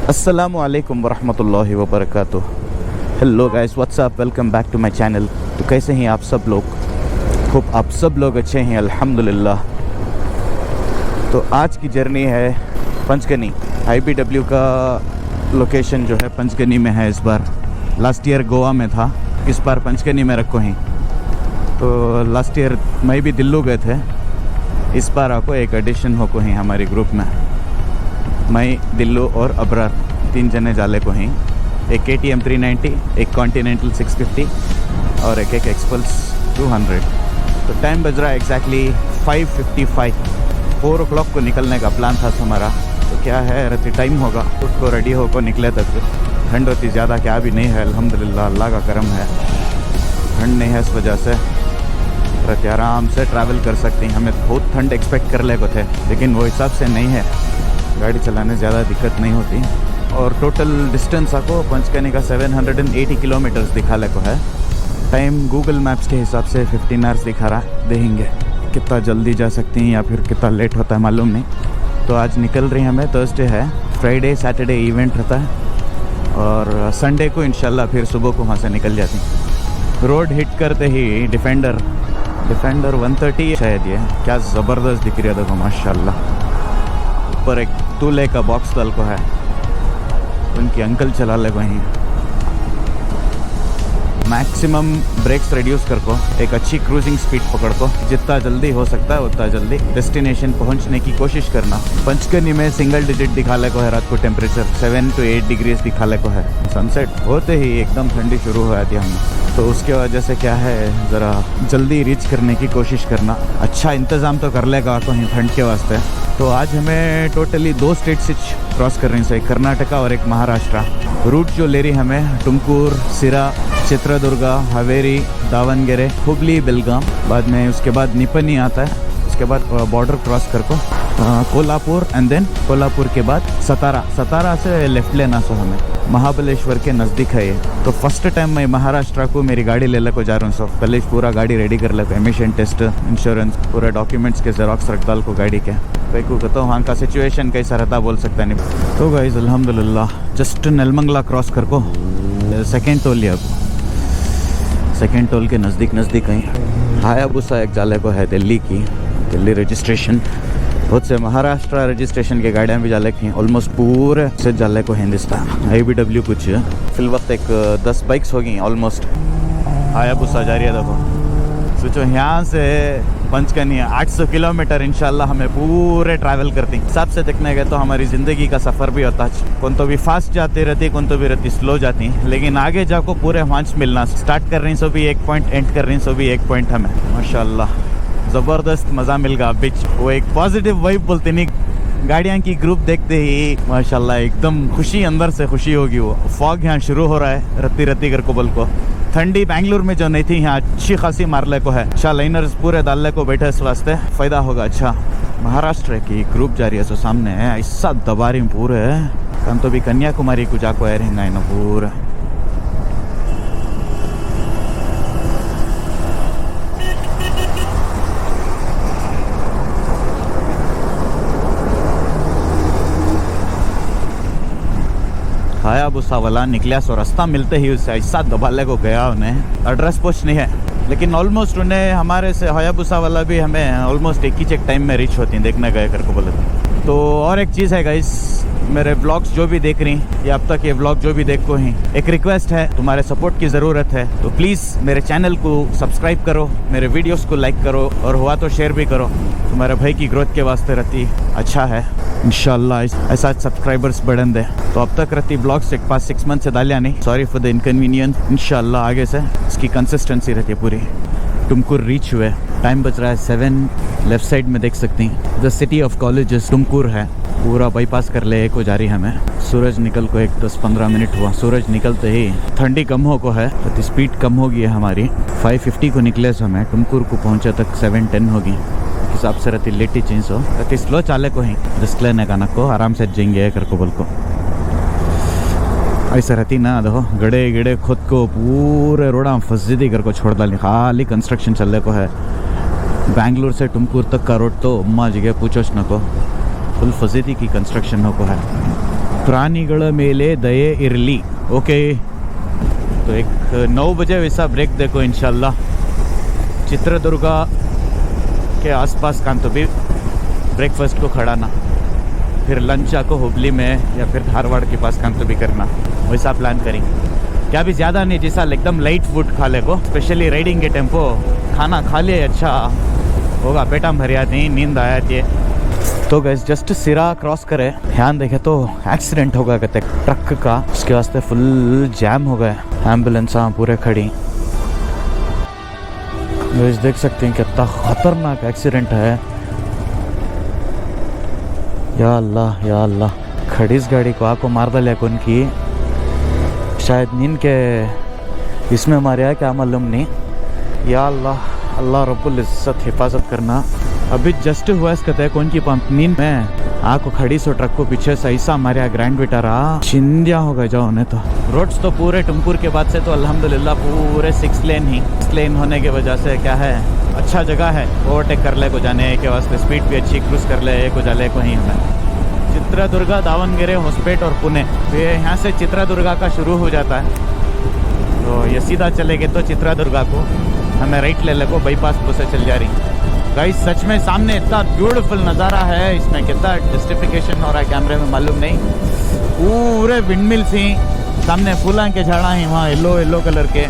अस्सलामु अलैकुम वरहमतुल्लाहि वबरकातुह। Hello guys, what's up, welcome back to my channel. तो कैसे हैं आप सब लोग? खूब आप सब लोग अच्छे हैं अल्हम्दुलिल्लाह। तो आज की जर्नी है पंचगनी। IBW का लोकेशन जो है पंचगनी में है इस बार। लास्ट ईयर गोवा में था, इस बार पंचगनी में रखो ही। तो लास्ट ईयर मैं भी दिल्लू गए थे, इस बार आपको एक एडिशन हो को ही हमारे ग्रुप में। मैं, दिल्लू और अबरार 3 जने जाले को हैं। एक KTM 390, एक कॉन्टिनेंटल 650 और एक एक्सपल्स 200। तो टाइम बज रहा है एग्जैक्टली 5:55। 4 o'clock को निकलने का प्लान था हमारा। तो क्या है, रति टाइम होगा खुद को रेडी होकर निकले तक। ठंड होती ज़्यादा क्या भी नहीं है अल्हम्दुलिल्लाह, अल्लाह का करम है। ठंड नहीं है, इस वजह से रति आराम से ट्रैवल कर सकते हैं। हमें बहुत ठंड एक्सपेक्ट कर ले को थे, लेकिन वो हिसाब से नहीं है। गाड़ी चलाने ज़्यादा दिक्कत नहीं होती। और टोटल डिस्टेंस आपको पंचगनी का 780 किलोमीटर्स दिखा ले को है। टाइम गूगल मैप्स के हिसाब से 15 आवर्स दिखा रहा है। देखेंगे कितना जल्दी जा सकती हैं या फिर कितना लेट होता है, मालूम नहीं। तो आज निकल रही हमें, थर्सडे है। फ्राइडे सैटरडे इवेंट रहता है और संडे को इंशाल्लाह फिर सुबह को वहाँ से निकल जाती। रोड हिट करते ही डिफेंडर 130 शायद, ये क्या ज़बरदस्त दिख रही है, देखो माशाल्लाह। ऊपर एक दूल्हे का बॉक्स दल को है, उनकी अंकल चला ले वहीं। मैक्सिमम ब्रेक्स रिड्यूस कर को, एक अच्छी क्रूजिंग स्पीड पकड़ को, जितना जल्दी हो सकता है उतना जल्दी डेस्टिनेशन पहुंचने की कोशिश करना। पंचगनी में सिंगल डिजिट दिखा ले को है रात को, टेम्परेचर 7 to 8 डिग्रीज दिखा ले को है। सनसेट होते ही एकदम ठंडी शुरू हो जाती है हमें। तो उसके वजह से क्या है, ज़रा जल्दी रीच करने की कोशिश करना। अच्छा इंतज़ाम तो कर लेगा कहीं ठंड के वास्ते। तो आज हमें टोटली 2 स्टेट्स क्रॉस कर रही हैं, एक कर्नाटका और एक महाराष्ट्र। रूट जो ले रही हमें टुमकुर, सिरा, चित्रदुर्गा, हावेरी, दावणगेरे, हुबली, बेलगाम, बाद में उसके बाद निपनी आता है। उसके बाद बॉर्डर क्रॉस कर को कोल्हापुर, एंड देन कोल्हापुर के बाद सतारा से लेफ्ट लेना सो हमें महाबलेश्वर के नज़दीक है ये। तो फर्स्ट टाइम मैं महाराष्ट्र को मेरी गाड़ी ले को जा रहा हूँ। सो कल पूरा गाड़ी रेडी कर ले को, एमिशन टेस्ट, इंश्योरेंस, पूरा डॉक्यूमेंट्स के जेरॉक्स रख डाल को गाड़ी के। को कहता हूँ वहाँ का सिचुएशन कैसा रहता बोल सकता नहीं। तो गाइस अल्हम्दुलिल्लाह जस्ट नेलमंगला क्रॉस कर को सेकेंड टोल लिया। सेकेंड टोल के नज़दीक कहीं हायाबुसा एक जाले को है, दिल्ली रजिस्ट्रेशन। बहुत से महाराष्ट्र रजिस्ट्रेशन के गाड़ियाँ भी जाले की, ऑलमोस्ट पूरे से जाले को हिंदुस्तान। IBW कुछ फिल वक्त एक 10 बाइक्स होगी ऑलमोस्ट। हायाबुसा जा रही है, देखो सोचो यहाँ से पंचगनी 800 किलोमीटर इंशाल्लाह हमें पूरे ट्रैवल करती। हिसाब से देखने गए तो हमारी ज़िंदगी का सफ़र भी होता है। कौन तो भी फास्ट जाती रहती, कौन तो भी रहती स्लो जाती, लेकिन आगे जाको पूरे हांच मिलना। स्टार्ट कर रही सो भी एक पॉइंट, एंड कर रही सो भी एक पॉइंट। हमें माशाल्लाह ज़बरदस्त मज़ा मिल गया बीच। वो एक पॉजिटिव वाइब बोलते नहीं, गाड़ियाँ की ग्रुप देखते ही माशाल्लाह एकदम खुशी, अंदर से खुशी होगी। वो फॉग यहाँ शुरू हो रहा है रत्ती कर को बोल को। ठंडी बेंगलुरु में जो नहीं थी, यहाँ अच्छी खासी मारले को है। अच्छा लाइनर्स पूरे डालने को बैठे, इस वास्ते फ़ायदा होगा। अच्छा महाराष्ट्र की ग्रुप जा रही है, सो सामने ऐसा दबारी पूरे हम तो भी कन्याकुमारी को जाको आ रहेंगे ना पूरा। हायाबुसा वाला निकला, सो रास्ता मिलते ही उससे ऐसा दबाले को गया। उन्हें एड्रेस पूछ नहीं है, लेकिन ऑलमोस्ट उन्हें हमारे से हायाबुसा वाला भी हमें ऑलमोस्ट एक ही चेक टाइम में रीच होती, देखने गए कर को बोले। तो और एक चीज़ है गाइस, मेरे ब्लॉग्स जो भी देख रही या अब तक ये ब्लॉग जो भी देखो ही, एक रिक्वेस्ट है, तुम्हारे सपोर्ट की ज़रूरत है। तो प्लीज़ मेरे चैनल को सब्सक्राइब करो, मेरे वीडियोस को लाइक करो, और हुआ तो शेयर भी करो। तुम्हारे भाई की ग्रोथ के वास्ते रहती अच्छा है। इंशाल्लाह ऐसा सब्सक्राइबर्स बढ़न दे। तो अब तक रहती ब्लॉग्स एक पास 6 मंथ से डालिया नहीं, सॉरी फॉर द इनकन्वीनियंस। इंशाल्लाह आगे से इसकी कंसिस्टेंसी रहती है पूरी। टुमकुर रीच हुए, टाइम बच रहा है 7। लेफ्ट साइड में देख सकती हैं the city of colleges Tumkur है। पूरा बाईपास कर ले को जा रही हमें। सूरज निकल को एक 10-15 मिनट हुआ। सूरज निकलते ही ठंडी कम हो को है, तो स्पीड कम होगी है हमारी। 550 को निकले से हमें टुमकुर को पहुंचे तक 7:10 होगी। हिसाब से रहती लेटी चेंज हो, रहती स्लो चाले को ही रिस्क लेने का नको, आराम से जाएंगे कर को बोल को। ऐसा रहती ना, देखो गड़े खुद को पूरे रोड़ा फस्जिदी कर को छोड़ डाली। खाली कंस्ट्रक्शन चलने को है। बेंगलुरु से टुमकुर तक का रोड तो अम्मा जगह पूछो न को, फुल फजीदी की कंस्ट्रक्शन हो को है। ಪ್ರಾಣಿಗಳ ಮೇಲೆ ದಯೆ ಇರಲಿ. ओके तो एक 9 बजे वैसा ब्रेक देखो इंशाल्लाह. चित्रदुर्गा के आसपास का तो भी ब्रेकफास्ट को खड़ाना, फिर लंच आको हुबली में या फिर धारवाड़ के पास का तो भी करना, वैसा प्लान करेंगे. क्या भी ज़्यादा नहीं, जैसा एकदम लाइट फूड खा ले को, स्पेशली राइडिंग के टेम्पो खाना खा ले अच्छा होगा, पेटा में भर आती है, नींद आ जाती है. तो गैस जस्ट सिरा क्रॉस करे, ध्यान देखे तो एक्सीडेंट होगा कहते ट्रक का, उसके वास्ते फुल जैम हो गए, एम्बुलेंस पूरे खड़ी. गैस देख सकते हैं कितना खतरनाक एक्सीडेंट है. या अल्लाह या अल्लाह. खड़ी इस गाड़ी को आको मार डाले कौन की, शायद नींद के इसमें मारे क्या मालूम नहीं. या अल्लाह, अल्लाह रब्बुल इज्जत हिफाजत करना. अभी जस्ट हुआ इस कहते हैं कौन की पंप नींद में आको खड़ी सो ट्रक को पीछे से ऐसा मारा ग्रैंड विटारा, चिंदिया हो गए जाओ. तो रोड्स तो पूरे टुमकुर के बाद से तो अल्हम्दुलिल्लाह पूरे 6 लेन ही. 6 लेन होने की वजह से क्या है, अच्छा जगह है ओवरटेक कर ले को जाने के वास्ते, स्पीड भी अच्छी क्रूज कर ले को जाले को ही हमें. चित्रदुर्गा, दावणगेरे, होस्पेट और पुणे, ये यहाँ से चित्रदुर्गा का शुरू हो जाता है. तो ये सीधा चलेंगे तो चित्रदुर्गा को हमें राइट ले ले को बाईपास से चल जा रही. गाइस सच में सामने इतना ब्यूटीफुल नज़ारा है, इसमें कितना जस्टिफिकेशन हो रहा है कैमरे में मालूम नहीं. पूरे विंडमिल्स ही सामने, फूलों के झाड़ा हैं वहाँ येलो येलो कलर के.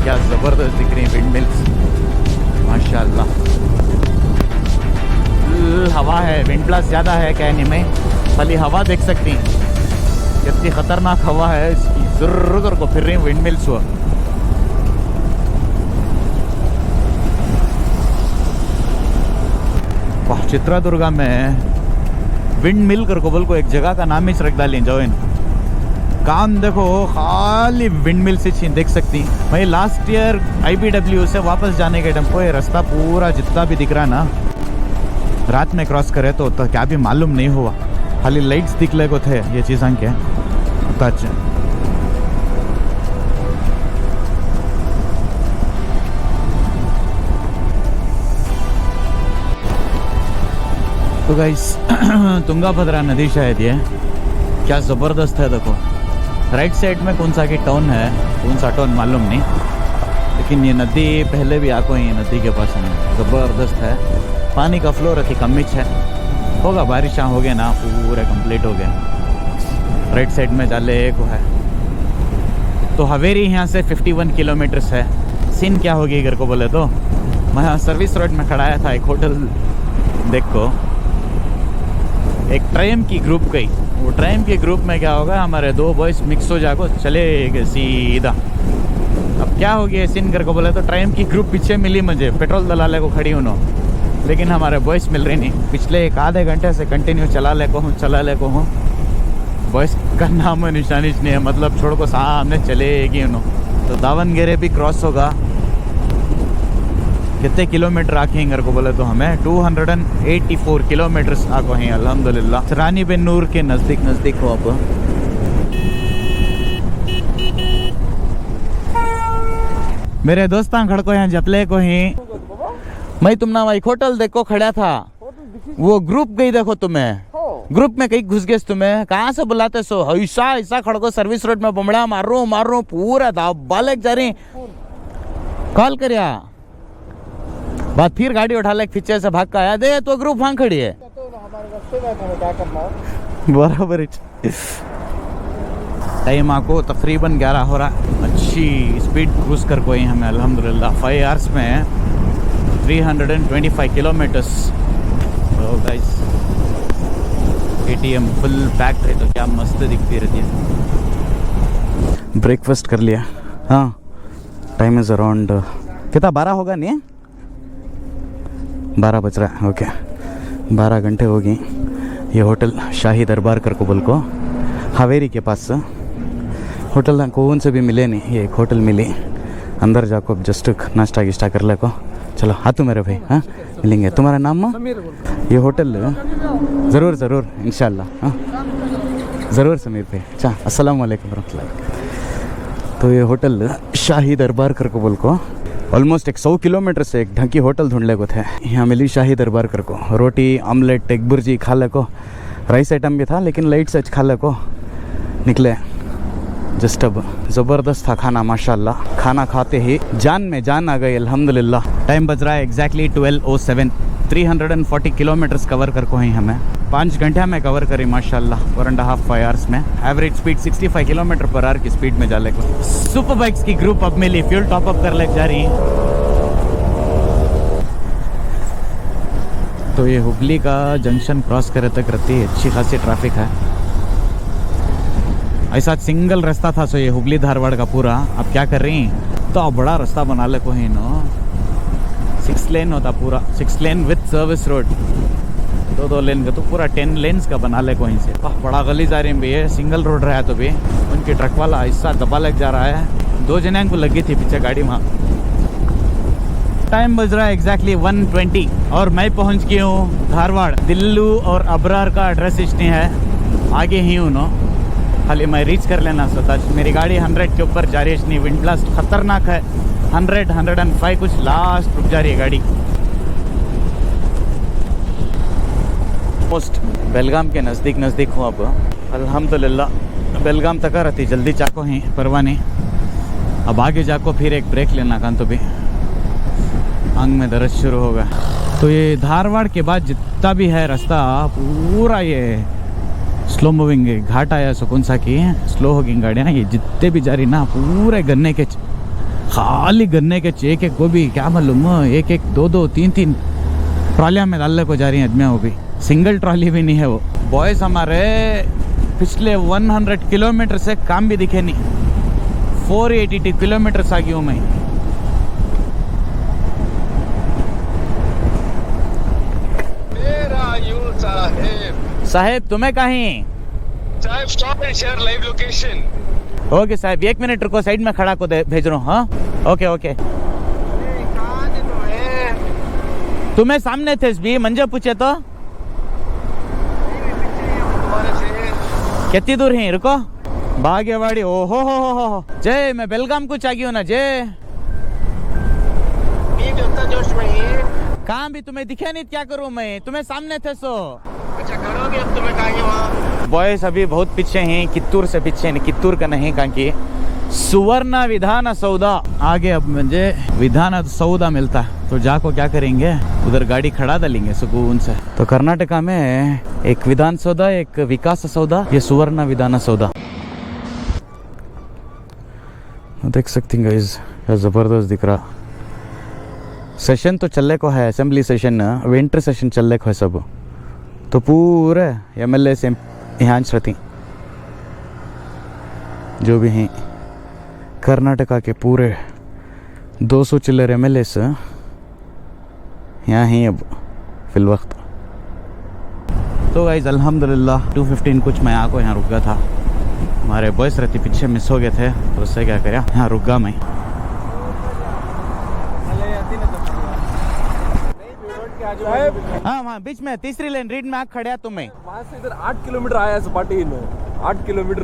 क्या ज़बरदस्त दिख रही है विंड मिल्स माशाल्लाह. हवा है, विंड ब्लास्ट ज़्यादा है कहने में, खाली हवा देख सकती हैं कितनी ख़तरनाक हवा है इसकी. ज़ुर्र को फिर रही विंड मिल्स हुआ. वाह, चित्रदुर्गा में विंड मिल कर को बोल को एक जगह का नाम ही रख डालें जाओ. इन काम देखो खाली विंड मिल से देख सकती. भाई लास्ट ईयर IBW से वापस जाने के टेम्पो ये रास्ता पूरा जितना भी दिख रहा है ना, रात में क्रॉस करे तो क्या भी मालूम नहीं हुआ, खाली लाइट्स दिखले को थे ये चीज़ के टच. तो गाइस तुंगाभद्रा नदी शायद ये, क्या ज़बरदस्त है देखो. राइट साइड में कौन सा की टाउन है, कौन सा टाउन मालूम नहीं, लेकिन ये नदी पहले भी आको ही नदी के पास है, ज़बरदस्त है. पानी का फ्लो रखी कम है, होगा बारिश हो गया ना पूरे कंप्लीट हो गया. राइट साइड में जाले को है. तो हवेरी यहाँ से 51 किलोमीटर्स है. सीन क्या होगी घर को बोले तो, मैं यहाँ सर्विस रोड में खड़ा आया था एक होटल देखो, एक ट्रेन की ग्रुप गई. वो ट्रेन के ग्रुप में क्या होगा, हमारे 2 बॉयज मिक्स हो जाको चले गए सीधा. अब क्या हो गया सीन कर को बोले तो, ट्रेन की ग्रुप पीछे मिली मुझे, पेट्रोल दलाले को खड़ी उन्होंने, लेकिन हमारे बॉयज मिल रहे नहीं. पिछले 1 आधे घंटे से कंटिन्यू चला ले को हूँ. बॉयज का नाम निशानी नहीं है, मतलब छोड़ को सामने चलेगी उन्होंने. तो दावणगेरे भी क्रॉस होगा. कितने किलोमीटर आके घर को बोले तो हमें 284 किलोमीटर्स आको हैं अल्हम्दुलिल्लाह. रानीबेन्नूर के नज़दीक हो आप. मेरे दोस्तां खड़ को यहाँ जपले को ही, मैं तुमना वही होटल देखो खड़ा था, वो ग्रुप गई देखो तुम्हें, ग्रुप में कहीं घुस गए तुम्हें, कहाँ से बुलाते सो. ऐसा खड़को सर्विस रोड में बमड़ा मार रहा हूँ पूरा बालक जा रही. कॉल करिया बात, फिर गाड़ी उठा ले पीछे से भाग का आया दे, तो ग्रुप वहाँ खड़ी है बराबर. टाइम आपको तकरीबन 11 हो रहा. अच्छी स्पीड क्रूज कर कोई हमें अल्हम्दुलिल्लाह 5 आवर्स में 325 किलोमीटर्स. तो गाइस ATM फुल पैक्ड है तो क्या मस्त दिखती रहती है. ब्रेकफास्ट कर लिया. हाँ, टाइम इज़ अराउंड कितना 12 होगा नहीं, 12 बज रहा है. ओके 12 घंटे होगी. ये होटल शाही दरबार कर को बोल को हवेरी के पास. होटल कौन से भी मिले नहीं, ये एक होटल मिली, अंदर जाको जस्ट नाश्ता गिश्ता कर ले को। चलो हाँ तू मेरे भाई, हाँ मिलेंगे। तुम्हारा नाम माँ? ये होटल ज़रूर ज़रूर इंशाल्लाह, हाँ ज़रूर समीर भाई। अच्छा अस्सलाम वालेकुम रहमतुल्लाह। तो ये होटल शाही दरबार कर को बोल को ऑलमोस्ट 100 किलोमीटर से एक ढंकी होटल ढूंढ ले को थे। यहाँ मिली शाही दरबार कर को, रोटी ऑमलेट एग बुर्जी खा ले को, राइस आइटम भी था लेकिन लाइट से खा ले को निकले। जस्ट अब ज़बरदस्त था खाना माशाल्लाह। खाना खाते ही जान में जान आ गई अल्हम्दुलिल्लाह। टाइम बज रहा है एग्जैक्टली 12:07। 340 किलोमीटर्स कवर कर को ही हमें 5 घंटे में कवर करी माशाल्लाह 4.5 आवर्स में। Average speed 65 kilometre per hour की स्पीड में जाले को। सुपर बाइक्स की ग्रुप अब मिली, फ्यूल टॉप अप कर ले जा रही। तो ये हुगली का जंक्शन क्रॉस करे तक रहती है अच्छी खासी ट्रैफिक है। ऐसा सिंगल रास्ता था सो ये हुगली धारवाड़ का पूरा। अब क्या कर रही तो बड़ा रास्ता बना ले को ही नो, 6 लेन होता पूरा, 6 लेन विथ सर्विस रोड, 2 लेन का तो पूरा 10 लेन्स का बना ले को ही से। बड़ा गली जा रही भी है, सिंगल रोड रहा तो भी उनकी ट्रक वाला हिस्सा दबा लग जा रहा है। 2 जने को लगी थी पीछे गाड़ी वहाँ। टाइम बज रहा है एग्जैक्टली 1:20 और मैं पहुँच गई हूँ धारवाड़। दिल्लू और अबरार का एड्रेस इसने है, आगे ही हूँ नो, खाली मैं रीच कर लेना सोता। मेरी गाड़ी 100 के ऊपर जा रही है, नहीं विंड ब्लास्ट खतरनाक है। 100, 105 कुछ लास्ट रुक जा रही है गाड़ी। पोस्ट बेलगाम के नज़दीक हूँ अब अल्हम्दुलिल्लाह। बेलगाम तक रहती जल्दी चाको ही परवाह नहीं। अब आगे जाको फिर एक ब्रेक लेना कान तो भी आंग में दर्द शुरू होगा। तो ये धारवाड़ के बाद जितना भी है रास्ता पूरा ये स्लो मूविंग घाट आया सो कौन सा की स्लो होगी गाड़ियाँ। ये जितने भी जा रही ना पूरे गन्ने के खाली गन्ने के एक एक गोभी क्या मालूम, एक एक 2 3 ट्रॉलियाँ में डालने को जा रही हैं आदमियाँ। वो भी सिंगल ट्रॉली भी नहीं है वो। बॉयज़ हमारे पिछले 100 किलोमीटर से काम भी दिखे नहीं। 482 किलोमीटर आ गई हूँ मैं। साहेब तुम्हें कहीं साहब stop and share live location. Okay साहब 1 मिनट रुको, साइड में खड़ा को भेज रहा हूँ। हाँ ओके ओके। तुम्हें सामने थे भी मंजे पूछे तो कितनी दूर है? रुको भाग्यवाड़ी। ओहो हो जय, मैं बेलगाम कुछ आ गई हूँ ना जय। जोश में कहाँ भी तुम्हें दिखे नहीं, क्या करूँ मैं? तुम्हें सामने थे सो। अच्छा करोगे अब तुम्हें कहाँ वहाँ? बॉयज अभी बहुत पीछे हैं, कित्तूर से पीछे नहीं, कित्तूर का नहीं कहाँ की सुवर्ण विधान सौदा आगे। अब मुझे विधान सौदा मिलता है तो जाको क्या करेंगे, उधर गाड़ी खड़ा डालेंगे सुकून से। तो कर्नाटका में एक विधान सौदा, एक विकास सौदा, ये सुवर्ण विधान सौदा देख सकते हैं गाइस। जबरदस्त दिख रहा। सेशन तो चलने को है, असेंबली सेशन, विंटर सेशन चलने को है सब। तो पूरे MLA से यहाँ रहती जो भी हैं कर्नाटका के पूरे 200 चिल्लर MLAs यहाँ हैं अब फिल वक्त। तो गाइस अल्हम्दुलिल्लाह 2:15 कुछ मैं आको यहाँ रुक गया था। हमारे बॉयस रहती पीछे मिस हो गए थे तो उससे क्या करा, यहाँ रुक गया मैं। हाँ वहाँ बीच में तीसरी लेन रीड में आग खड़े तुम्हें। वहाँ से इधर 8 किलोमीटर आया सपाटी में, 8 किलोमीटर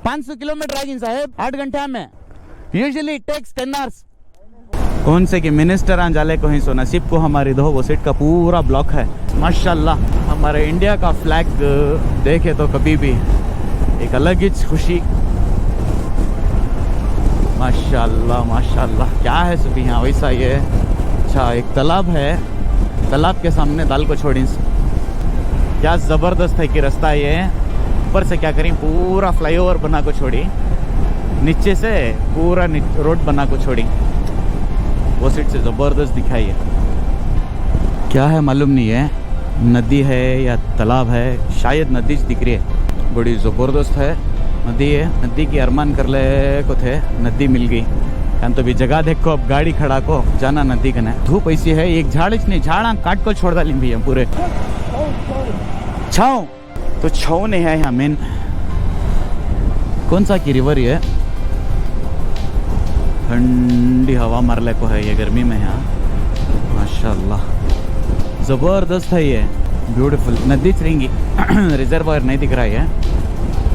500 किलोमीटर आएगी साहब 8 घंटे में। Usually takes 10 hours. कौन से कि मिनिस्टर जाले को ही सो नसीब को हमारी दो वो सीट का पूरा ब्लॉक है माशाल्लाह। हमारे इंडिया का फ्लैग देखे तो कभी भी एक अलग ही खुशी माशाल्लाह माशाल्लाह। क्या है सभी यहाँ वैसा ये। अच्छा एक तालाब है, तालाब के सामने दाल को छोड़ी। क्या ज़बरदस्त है कि रास्ता ये ऊपर से क्या करें पूरा फ्लाईओवर बना को छोड़ी, नीचे से पूरा रोड बना को छोड़ी। वो सीट से ज़बरदस्त दिखाई है। क्या है मालूम नहीं है, नदी है या तालाब है, शायद नदी दिख रही है। बड़ी ज़बरदस्त है नदी है। नदी की अरमान कर ले को थे, नदी मिल गई। हम तो भी जगह देखो, अब गाड़ी खड़ा को जाना नदी का। धूप ऐसी है, एक झाड़ नहीं झाड़ा काट को छोड़ डाली भी हम पूरे। छाँव तो छाँव नहीं है यहाँ मेन। कौन सा की रिवर ये ठंडी हवा मारले को है ये गर्मी में यहाँ माशाल्लाह ज़बरदस्त है ये ब्यूटीफुल नदी चलेंगी रिजर्वायर नहीं दिख रहा है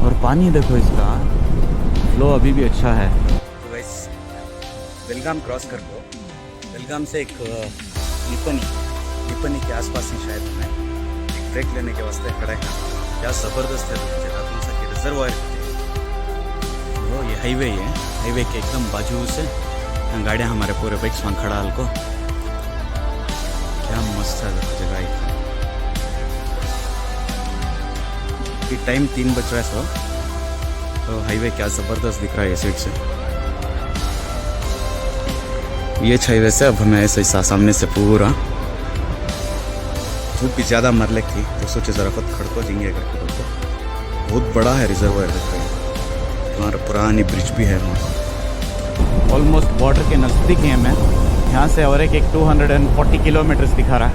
और पानी देखो इसका फ्लो अभी भी अच्छा है। तो गाइस बेलगाम क्रॉस कर दो बेलगाम से एक निपनी के आसपास ही शायद हमें एक ब्रेक लेने के वास्ते खड़ा है। क्या ज़बरदस्त है जगह कौन सा कि रिजर्वायर वो ये हाईवे है हाईवे के एकदम बाजू से गाड़ियाँ हमारे पूरे बाइक्स वहाँ खड़ा हल्को क्या मस्त है जगह ये टाइम 3 बज रहा है सो तो हाईवे क्या ज़बरदस्त दिख रहा है ये साइड से ये हाईवे से अब हमें ऐसे ही सामने से पूरा धूप भी ज़्यादा मरले थी तो सोचे ज़रा खुद खड़को देंगे करके तो बहुत बड़ा है रिजर्वायर दिख रहा है हमारा पुरानी ब्रिज भी है वहाँ ऑलमोस्ट बॉर्डर के नज़दीक ही है मैं यहाँ से और एक 240 किलोमीटर्स दिखा रहा है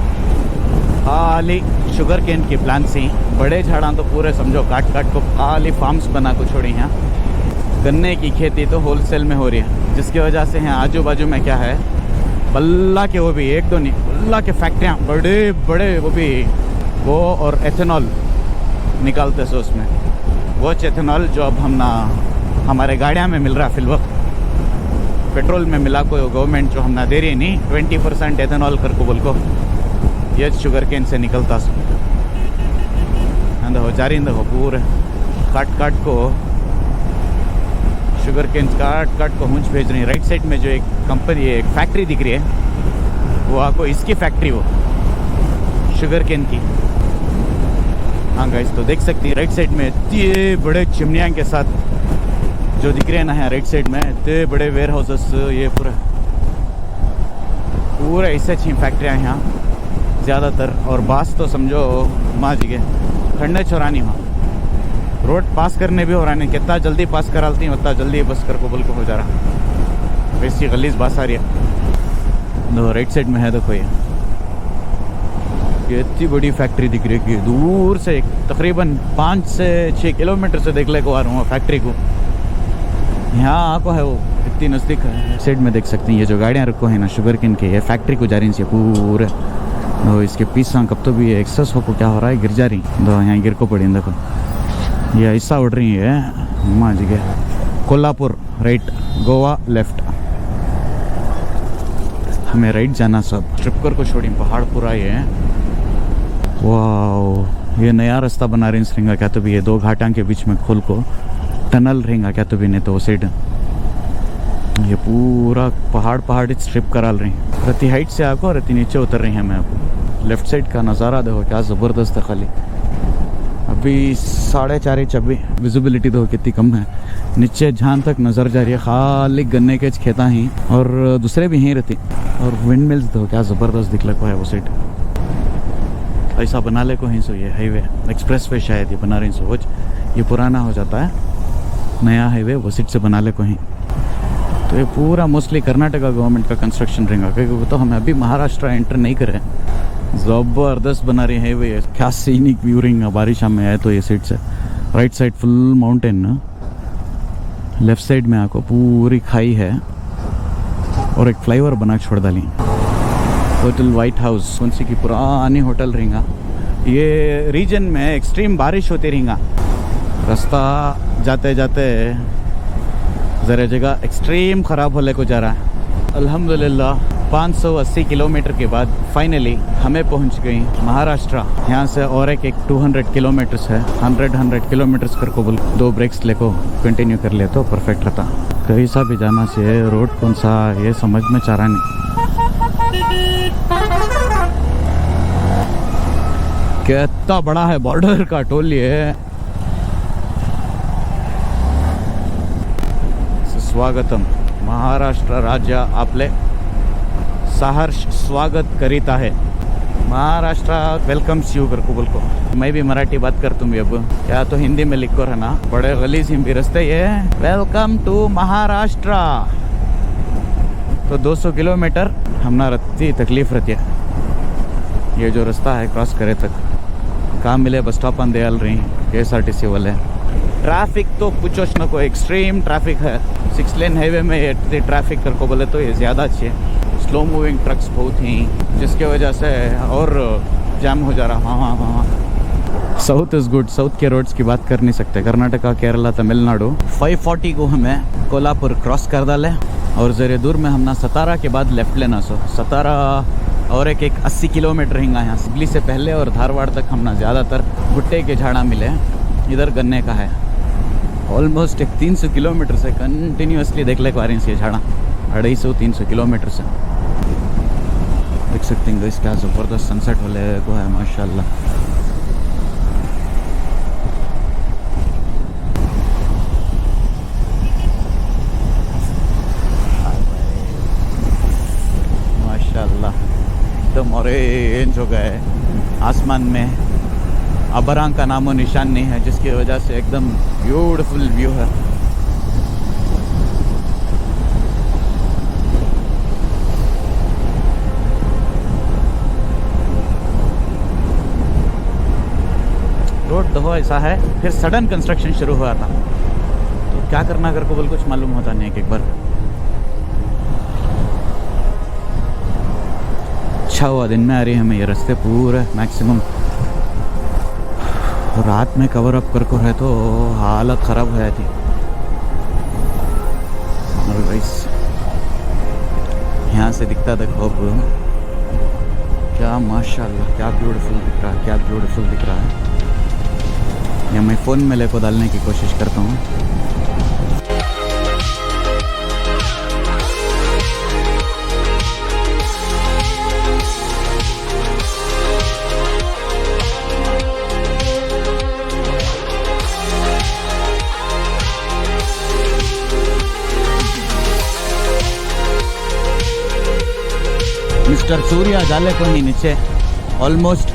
खाली शुगर केन के प्लांट से बड़े झाड़ा तो पूरे समझो काट काट को खाली फार्म्स बना को छोड़ी यहाँ गन्ने की खेती तो होलसेल में हो रही है जिसकी वजह से यहाँ आजू बाजू में क्या है बल्ला के वो भी एक दो नहीं बल्ला के फैक्ट्रियाँ बड़े बड़े वो भी वो और एथेनॉल निकालते हैं उसमें वो एथेनॉल जो अब हम ना हमारे गाड़ियाँ में मिल रहा है फिलवक्त पेट्रोल में मिला को गवर्नमेंट जो हम ना दे रही है नहीं 20% एथेनॉल कर को बोल को ये शुगर केन से निकलता हो जा रही हो पूरे काट काट को शुगर केन काट काट को मुझ भेज रही है। राइट साइड में जो एक कंपनी एक फैक्ट्री दिख रही है वो आपको इसकी फैक्ट्री वो शुगर केन की हाँ गाइस तो देख सकती है राइट साइड में इतने बड़े चिमनियाँ के साथ जो दिख रहे हैं ना है राइट साइड में इतने बड़े वेयर हाउसेस ये पूरा इससे अच्छी फैक्ट्रियाँ हैं यहाँ ज़्यादातर और बास तो समझो माँ जी के खंडे चौरानी वहाँ रोड पास करने भी हो रहा नहीं कितना जल्दी पास कराती हूँ उतना जल्दी बस कर को बोल को हो जा रहा वैसी गलीज बास आ रही है दो राइट साइड में है देखो ये इतनी बड़ी फैक्ट्री दिख रही है दूर से तकरीबन 5 से 6 किलोमीटर से देख ले को आ रहा हूँ फैक्ट्री को यहाँ आको है वो इतनी नज़दीक है साइड में देख सकते हैं ये जो गाड़ियाँ रखो है ना शुगर केन के ये फैक्ट्री को जा रही है पूरे दो इसके पीछा कब तो भी एक्सेस हो को क्या हो रहा है गिर जा रही दो यहाँ गिर को पड़ी देखो ये ऐसा उड़ रही है माँ जी के कोल्हापुर राइट गोवा लेफ्ट हमें राइट जाना सब ट्रिपकर को छोड़ी पहाड़ पूरा ये वाह ये नया रास्ता बना रही रहेंगे क्या तो भी ये 2 घाटा के बीच में खोल को टनल रहेंगे क्या तो भी नहीं तो वो साइड ये पूरा पहाड़ स्ट्रिप करा रही रति हाइट से आको रति नीचे उतर रही है मैं आपको लेफ्ट साइड का नज़ारा देखो क्या ज़बरदस्त है खाली अभी 4:30 विजिबिलिटी तो कितनी कम है नीचे जहाँ तक नज़र जा रही है खाली गन्ने के खेता ही और दूसरे भी यहीं रहती और विंड मिल्स तो क्या ज़बरदस्त दिख लगा है वो साइड ऐसा बना ले को ही सो ये हाईवे एक्सप्रेस वे शायद ये बना रही सोच ये पुराना हो जाता है नया हाईवे वो सीट से बना ले को ही तो ये पूरा मोस्टली कर्नाटका गवर्नमेंट का कंस्ट्रक्शन रहेगा क्योंकि तो हमें अभी महाराष्ट्र एंटर नहीं करे ज़बरदस्त बना रही है ये क्या सीनिक व्यू रहेगा बारिश में आए तो ये साइड से राइट साइड फुल माउंटेन ना लेफ्ट साइड में आपको पूरी खाई है और एक फ्लाईओवर बना छोड़ डाली होटल वाइट हाउस कौन सी की पुरानी होटल रहेगा ये रीजन में एक्सट्रीम बारिश होती रहेगा रास्ता जाते जाते ज़रा जगह एक्सट्रीम ख़राब होने को जा रहा है अल्हम्दुलिल्लाह 580 किलोमीटर के बाद फाइनली हमें पहुंच गई महाराष्ट्र यहाँ से और एक 200 किलोमीटर्स है 100 किलोमीटर्स कर को बोल 2 ब्रेक्स लेको कंटिन्यू कर ले तो परफेक्ट रहता कहीं सा भी जाना चाहिए रोड कौन सा ये समझ में चाह रहा नहीं कितना बड़ा है बॉर्डर का टोल ये स्वागतम महाराष्ट्र राज्य आपले सहर्ष स्वागत करीत आहे महाराष्ट्र वेलकम्स यू करको बोल को मैं भी मराठी बात करता हूँ अब क्या तो हिंदी में लिख कर है ना बड़े गलीज हिंदी रास्ते ये वेलकम टू महाराष्ट्र तो 200 किलोमीटर हमना रत्ती तकलीफ रहती है ये जो रास्ता है क्रॉस करे तक काम मिले बस स्टॉप दे रही KSRTC वाले ट्रैफिक तो पूछो न को एक्सट्रीम ट्रैफिक है 6 लेन हाईवे में ये ट्रैफिक कर को बोले तो ये ज़्यादा अच्छी है। स्लो मूविंग ट्रक्स बहुत ही, जिसके वजह से और जाम हो जा रहा। हाँ। South is good. साउथ के रोड्स की बात कर नहीं सकते। कर्नाटका, केरला, तमिलनाडु। 540 को हमें कोल्हापुर क्रॉस कर डाले और ज़रे दूर में हमने सतारा के बाद लेफ्ट लेना। सो सतारा और एक 80 किलोमीटर हिंगा यहाँ सिबली से पहले और धारवाड़ तक हमने ज़्यादातर भुट्टे के झाड़ा मिले। इधर गन्ने का है। ऑलमोस्ट एक 300 किलोमीटर से कंटिन्यूसली देख ले पा रही हैं ये झाड़ा। 250-300 किलोमीटर से देख सकते हैं। इसका ज़बरदस्त सनसेट वाले को है माशाल्लाह। एकदम ऑरेंज हो गए आसमान में। अबरांग का नामो निशान नहीं है, जिसकी वजह से एकदम ब्यूटीफुल व्यू है। रोड तो ऐसा है, फिर सडन कंस्ट्रक्शन शुरू हुआ था तो क्या करना अगर को बोल कुछ मालूम होता नहीं। एक बार अच्छा हुआ दिन में आ रही है हमें ये रास्ते पूरे मैक्सिमम। रात में कवर अप कर को है तो हालत ख़राब हो जाती। और गाइस यहाँ से दिखता देखो अब क्या माशाल्लाह, क्या ब्यूटीफुल दिख रहा है, क्या ब्यूटीफुल दिख रहा है। या मैं फ़ोन में लेको डालने की कोशिश करता हूँ। मिस्टर सूर्या जाले को ही नीचे ऑलमोस्ट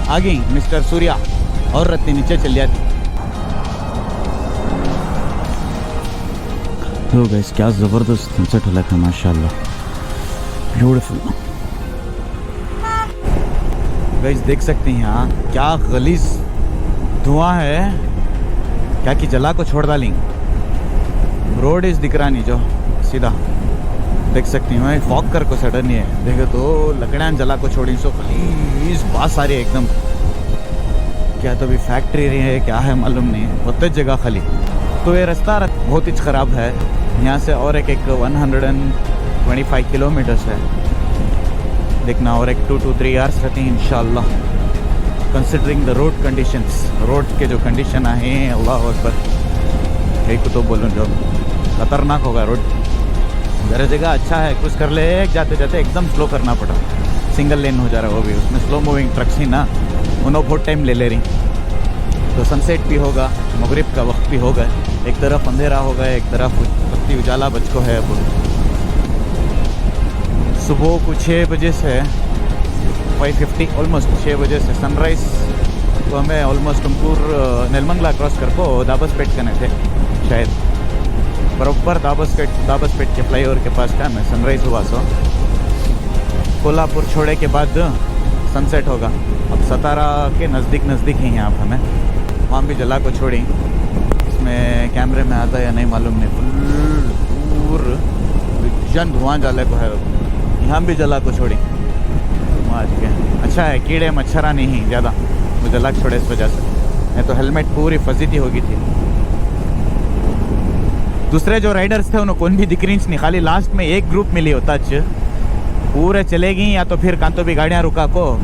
आ गई मिस्टर सूर्या और रत्ती नीचे चल जाती। तो गाइस क्या ज़बरदस्त सनसेट हो था माशाल्लाह, ब्यूटीफुल। गाइस देख सकते हैं यहाँ क्या गलीज धुआं है, क्या कि जला को छोड़ डाली। रोड इस दिख रहा नहीं जो सीधा देख सकती हूँ। मैं फॉग कर को सडन नहीं है, देखे तो लकड़ियाँ जला को छोड़ी सो प्लीज बात सारी एकदम। क्या तो भी फैक्ट्री रही है क्या है मालूम नहीं है, बहुत जगह खाली। तो ये रास्ता बहुत ही ख़राब है यहाँ से। और एक 125 किलोमीटर्स है देखना, और एक 2 to 3 आवर्स रहती हैं इंशाल्लाह, considering the road conditions. Road के जो कंडीशन है अल्लाह अकबर, एक तो बोलूँ जो खतरनाक होगा रोड। हर जगह अच्छा है, कुछ कर ले जाते जाते एकदम स्लो करना पड़ा। सिंगल लेन हो जा रहा है वो भी, उसमें स्लो मूविंग ट्रक्स ही ना, उन्होंने बहुत टाइम ले रही। तो सनसेट भी होगा, मगरिब का वक्त भी होगा, एक तरफ अंधेरा होगा एक तरफ पत्ती उजाला बच को है। अब सुबह को 6 बजे से 5:50 ऑलमोस्ट 6 बजे से सनराइज़ तो हमें ऑलमोस्ट टुमकुर नेलमंगला क्रॉस कर को दाबसपेट करने थे शायद। बराबर दाबसपेट के फ्लाईओवर के पास का मैं सनराइज़ हुआ। सो कोल्हापुर छोड़े के बाद सनसेट होगा। अब सतारा के नज़दीक ही हैं आप हमें, वहाँ भी जला को छोड़ी। इसमें कैमरे में आता या नहीं मालूम नहीं, फुल जन धुआं जले को है। यहाँ भी जला को छोड़ी आज के। अच्छा है कीड़े मच्छरा नहीं ज़्यादा, वो जला छोड़े इस वजह से, नहीं तो हेलमेट पूरी फजीती होगी थी। दूसरे जो राइडर्स थे उन्हें कौन भी दिख रही नहीं, खाली लास्ट में एक ग्रुप मिली होता पूरे चलेगी, या तो फिर कांतो भी गाड़ियाँ रुका को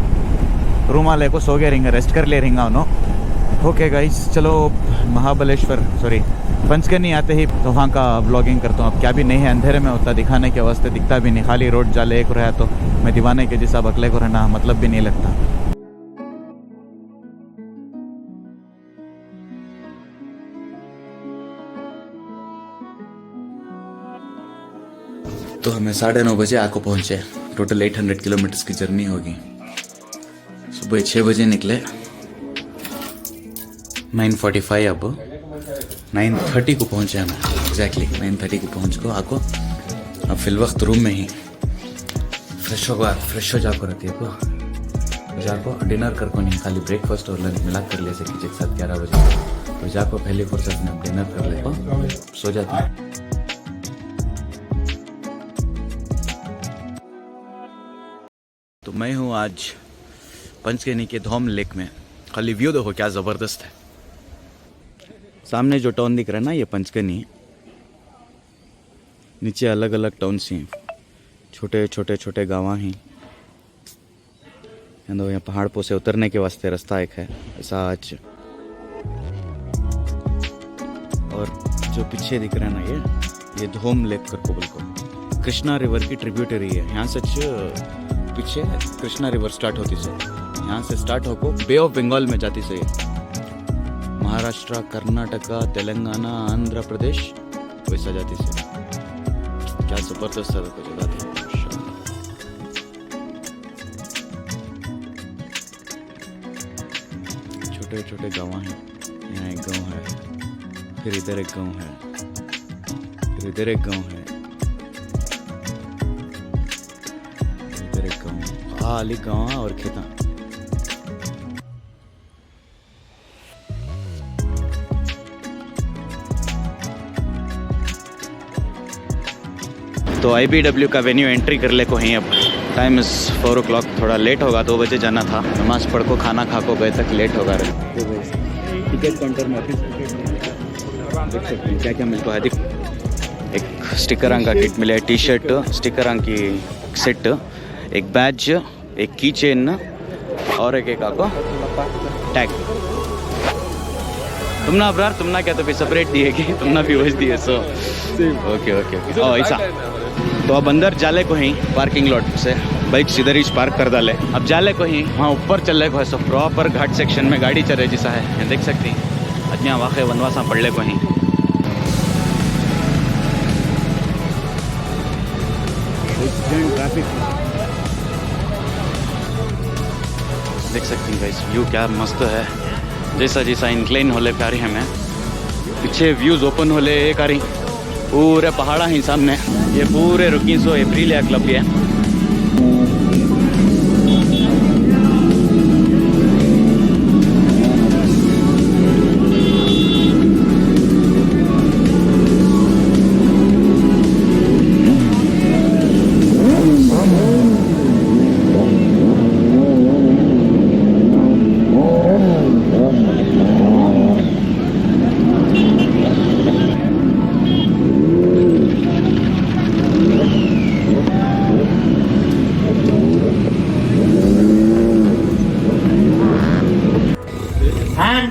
रूमा ले को सो गए रहेंगे, रेस्ट कर ले रहेंगे उन्होंने। ओके गाइस चलो महाबलेश्वर पंचगनी आते ही तो वहाँ का व्लॉगिंग करता हूँ। अब क्या भी नहीं है, अंधेरे में होता दिखाने के वास्ते दिखता भी नहीं, खाली रोड जाले एक रहा तो मैं दीवाने के जैसा बकले को रहना मतलब भी नहीं लगता। तो हमें 9:30 बजे आको पहुँचे। टोटल 800 किलोमीटर्स की जर्नी होगी। सुबह 6 बजे निकले, 9:45 अब 9:30 को पहुँचे हमें, एग्जैक्टली 9:30 को पहुँच को आको। अब फिल वक्त रूम में ही फ्रेश हो जाको रहती है को जाको डिनर कर को नहीं, खाली ब्रेकफास्ट और लंच मिला कर ले सके एक साथ 11 बजे। तो जाको पहली फुर्सत में डिनर कर ले, सो जाते हैं। तो मैं हूँ आज पंचकेनी के धोम लेक में। खाली व्यू देखो क्या ज़बरदस्त है। सामने जो टाउन दिख रहा है ना, ये पंचकेनी। नीचे अलग अलग टाउन्स हैं, छोटे छोटे छोटे गाँव हैं। यहाँ पहाड़ पर से उतरने के वास्ते रास्ता एक है ऐसा आज। और जो पीछे दिख रहा है ना, ये धोम लेक करको बिल्कुल कृष्णा रिवर की ट्रिब्यूटरी है। यहाँ से पीछे कृष्णा रिवर स्टार्ट होती से, यहाँ से स्टार्ट होकर बे ऑफ बंगाल में जाती से महाराष्ट्र, कर्नाटका, तेलंगाना, आंध्र प्रदेश वैसा जाती से। क्या जबरदस्त जगह थी। छोटे छोटे गाँव हैं। यहाँ एक गाँव है, फिर इधर एक गाँव है, फिर इधर एक गाँव है, इधर एक गाँव, खाली गाँव और खेता। तो IBW का वेन्यू एंट्री कर ले को ही। अब टाइम इज़ 4 o'clock। थोड़ा लेट होगा, 2 बजे जाना था। नमाज पढ़ को खाना खा को गए तक लेट होगा रे। टिकट काउंटर में देख सकते हैं क्या क्या मिलता है। देख, एक स्टिकर का किट मिले, टी शर्ट, स्टिकर की सेट, एक बैज, एक की चेन और एक आपको टैग। तुम ना अबरार, तुम ना क्या तो भी सेपरेट दिए कि तुम ना भी वैसे दिए। So okay okay okay. ओ ऐसा। तो अब अंदर जाले को ही पार्किंग लॉट से बाइक सीधर ही पार्क कर डाले। अब जाले को ही वहाँ ऊपर चलने को है। सब प्रॉपर घाट सेक्शन में गाड़ी चल रही जैसा है, देख सकती हैं। अज्ञा वाक़े वनवासा पड़ले को ही ट्रैफिक देख सकती हैं गाइस। व्यू क्या मस्त है। जैसा जैसा इंक्लाइन होले प्यारी हमें, पीछे व्यूज ओपन होले एक आ रही, पूरे पहाड़ा ही सामने। ये पूरे रुकी सो एप्रिल क्लब है।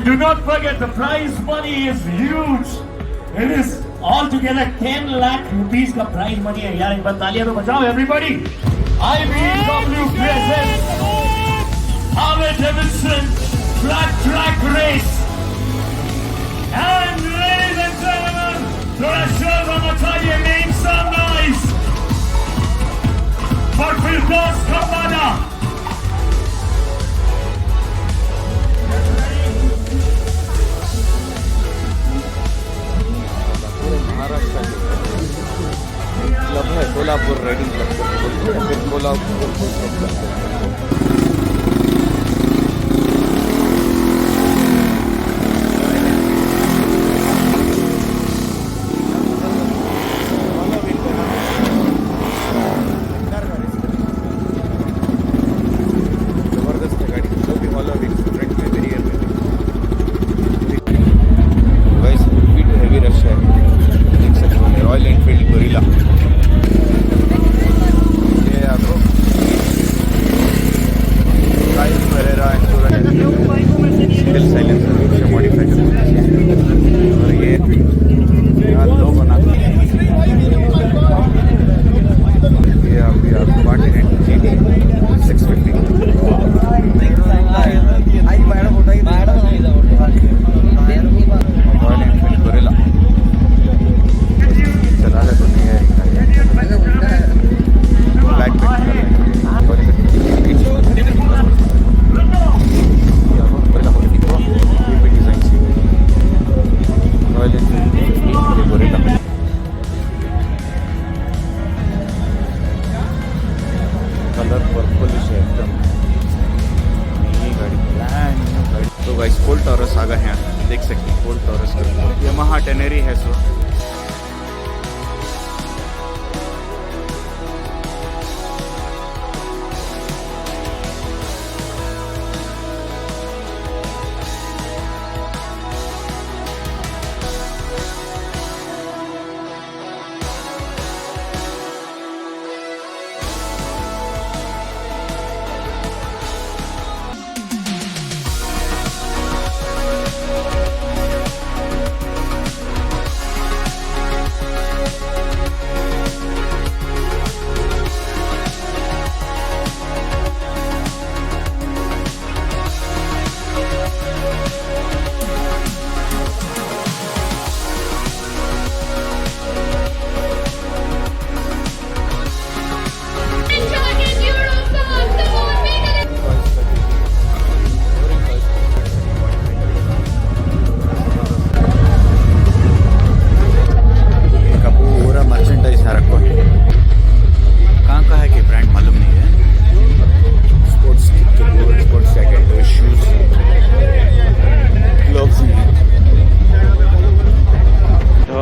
Do not forget, the prize money is huge. It is altogether 10 lakh rupees का prize money है यार। एक बार तालियां तो बजाओ everybody. IBW presents Harley Davidson Flat Track Race. And ladies and gentlemen, थोड़ा शोर मचाइए, make some noise for Firdaus Kambana. Club है कोल्हापुर राइडिंग क्लब, फिर कोल्हापुर जबरदस्त है गाड़ी। जो भी फॉलो ट्रैक में बैरियर में वैसे हेवी रश है। देख सकते हैं रॉयल एनफील्ड गोरिल्ला। ये आपको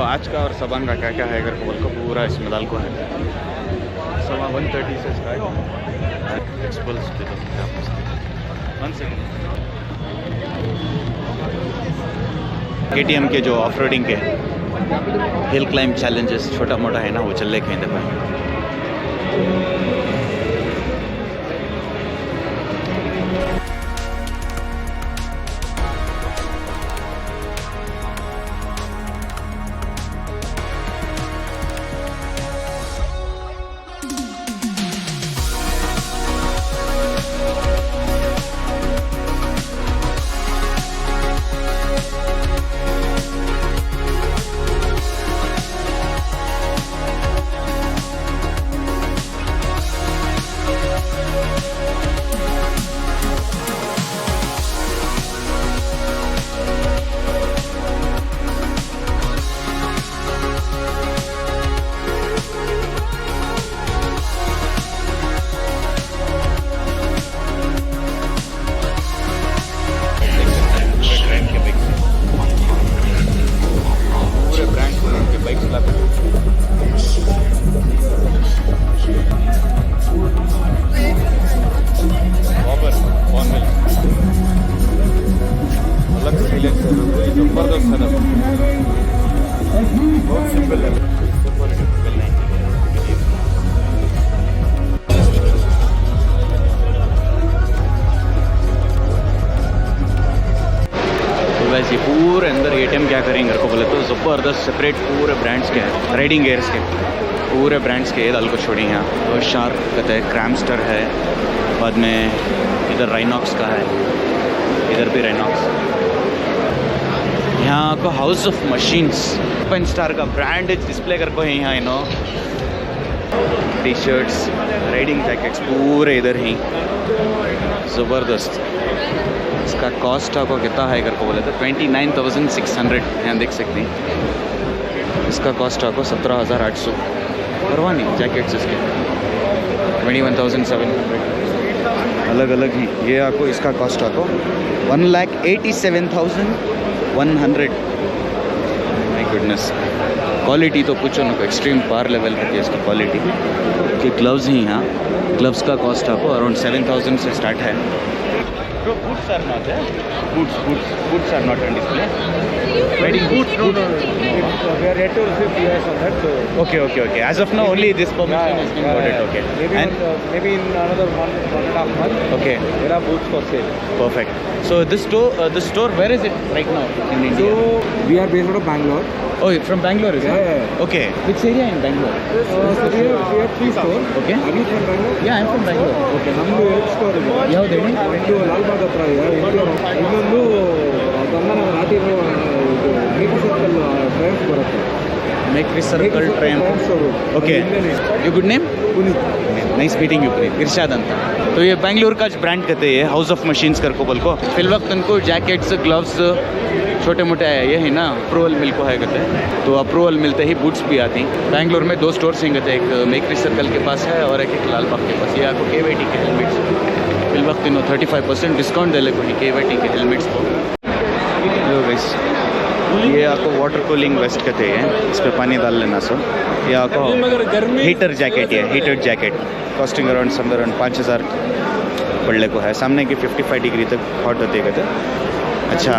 आज का और सबन का क्या क्या है अगर बोल को पूरा इसमें डाल को है। सवा 130 से स्टार्ट एक्सपल्स दे दो आप 1 सेकंड। KTM के जो ऑफ रोडिंग के हिल क्लाइंब चैलेंजेस छोटा मोटा है ना वो चल रहे हैं देखो। ये पूरे अंदर ATM क्या करेंगे को बोले तो ज़बरदस्त सेपरेट पूरे ब्रांड्स के हैं, राइडिंग गेयर्स के पूरे ब्रांड्स के ये दाल को छोड़ी यहाँ। तो शार्क कहते हैं, क्रैमस्टर है, बाद में इधर राइनॉक्स का है, इधर भी राइनॉक्स। यहाँ को house of machines pen star का ब्रांड डिस्प्ले कर को है यहाँ no T shirts riding jackets पूरे इधर ही ज़बरदस्त। इसका कॉस्ट आपको कितना है कर को बोले तो 29,600 यहाँ देख सकते हैं। इसका कॉस्ट आपको 17,800 परवाह नहीं जैकेट्स इसके 21,700 अलग अलग ही। ये आपको इसका कॉस्ट आपको 1,87,100। माय गुडनेस क्वालिटी तो पूछो ना, एक्सट्रीम पार लेवल रहती है इसकी क्वालिटी। कि ग्लव्स ही यहाँ ग्लव्स का कॉस्ट आपको अराउंड 7,000 से स्टार्ट है। Bro, boots are not there. Boots are not on display. Wedding boots. No. We are yet to receive PS on that. So Okay. As of now, only this permission is being ordered. Okay. Maybe in another 1.5 months. Okay. There are boots for sale. Perfect. So this store, where is it right now in India? So we are based out of Bangalore. Oh, from Bangalore is it? Yeah. Okay. Which area in Bangalore? We have 3 stores. Okay. Are you from Bangalore? Yeah, I'm from Bangalore. Okay. ನಮ್ಮದು 2 store ಇದೆ. ಯಾವ್ದು ಹೇಳಿ? ಒಂದು ಲಾಲ್ಬಾಗ್ ಹತ್ರ ಇದೆ, ಇನ್ನೊಂದು ಗಂಗನಗರ ನಾಟಿರೋ Mekhri circle Triumph ಬರುತ್ತೆ. Makri Circle Triumph. Okay. Your good name? Puneet. Nice meeting you Puneet. Irshad अंता। तो ये बेंगलुरु का ब्रांड कहते हैं हाउस ऑफ मशीन्स कर को बोल को फिल वक्त उनको जैकेट्स ग्लव्स छोटे मोटे आया ये है ना अप्रूवल मिल को है कहते हैं। तो अप्रूवल मिलते ही बूट्स भी आती। बेंगलुरु में 2 स्टोर्स हैं कहते हैं, एक मेकरी सर्कल के पास है और एक लालबाग के पास। ये आपको KYT के हेलमेट्स फिल वक्त इन्हों 35% डिस्काउंट दे ले को KYT के हेलमेट्स को। लो गाइस ये आपको वाटर कूलिंग वेस्ट कहते हैं, इस पर पानी डाल लेना सो। ये आपको हीटर जैकेट है, हीटेड जैकेट कॉस्टिंग अराउंड 5,000 पड़ने को है। सामने की 55 डिग्री तक हॉट होते कहते। अच्छा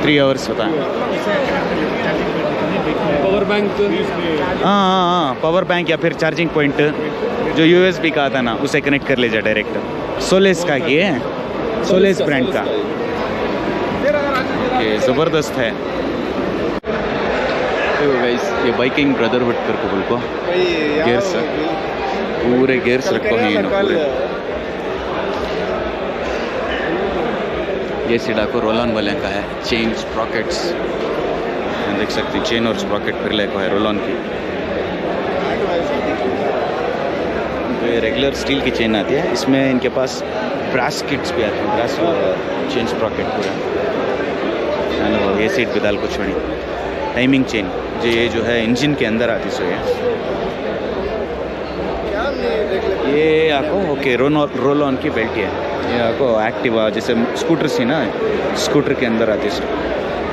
3 आवर्स होता है। पावर बैंक हाँ पावर बैंक या फिर चार्जिंग पॉइंट जो USB का आता ना उसे कनेक्ट कर ले जा डायरेक्ट। सोलेस का ये है, सोलेस ब्रांड का ये ज़बरदस्त है। तो गाइस ये बाइकिंग ब्रदरहुड कर को बोल को गियर्स पूरे गियर्स रखो ही पूरे। ये सीधा को रोल ऑन वाले का है, चेन स्प्रॉकेट्स देख सकते हैं, चेन और स्प्रॉकेट फिर ले को है रोल ऑन की। तो ये रेगुलर स्टील की चेन आती है, इसमें इनके पास ब्रास किट्स भी आती हैं, ब्रास चेन स्प्रॉकेट पूरा। ये सीट भी दाल को छोड़ी टाइमिंग चेन जो ये जो है इंजन के अंदर आती सो ये आपको ओके रोल ऑन की बेल्ट है। ये आपको एक्टिवा जैसे स्कूटर सी ना, स्कूटर के अंदर आती है।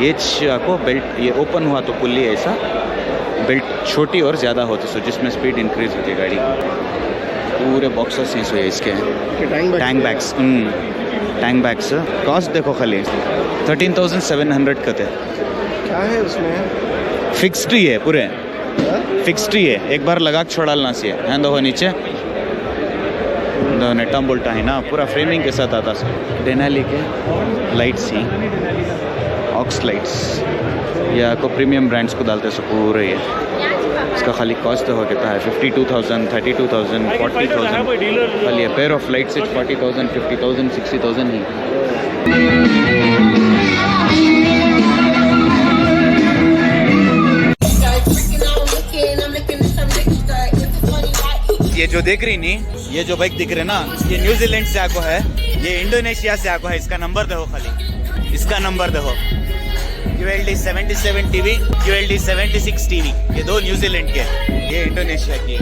ये आपको बेल्ट ये ओपन हुआ तो पुल्ली ऐसा बेल्ट छोटी और ज़्यादा होती सो जिसमें स्पीड इंक्रीज होती है गाड़ी। पूरे बॉक्सेस हैं सो ये इसके tank bags tank bags cost देखो खाली 13,700 का थे। क्या है उसमें? फिक्स्ड ही है पूरे, फिक्स्ड ही है, एक बार लगा के छोड़ालना सी है। हैं दो नीचे दो नेटम बोल्टा है ना, पूरा फ्रेमिंग के साथ आता सर। डेनाली के लाइट्स ही ऑक्स लाइट्स या आपको प्रीमियम ब्रांड्स को डालते हैं पूरे ये। इसका खाली कॉस्ट हो कितना है 52,000 32,000 40,000 खाली पेयर ऑफ लाइट्स 40,000 50,000 60,000 ही। ये जो देख रही नी, ये जो बाइक दिख रहे ना, ये न्यूजीलैंड से आको है, ये इंडोनेशिया से आको है। इसका नंबर देखो खाली, इसका नंबर देखो QLD 77 TV QLD 76 TV, ये दो न्यूजीलैंड के, ये इंडोनेशिया की।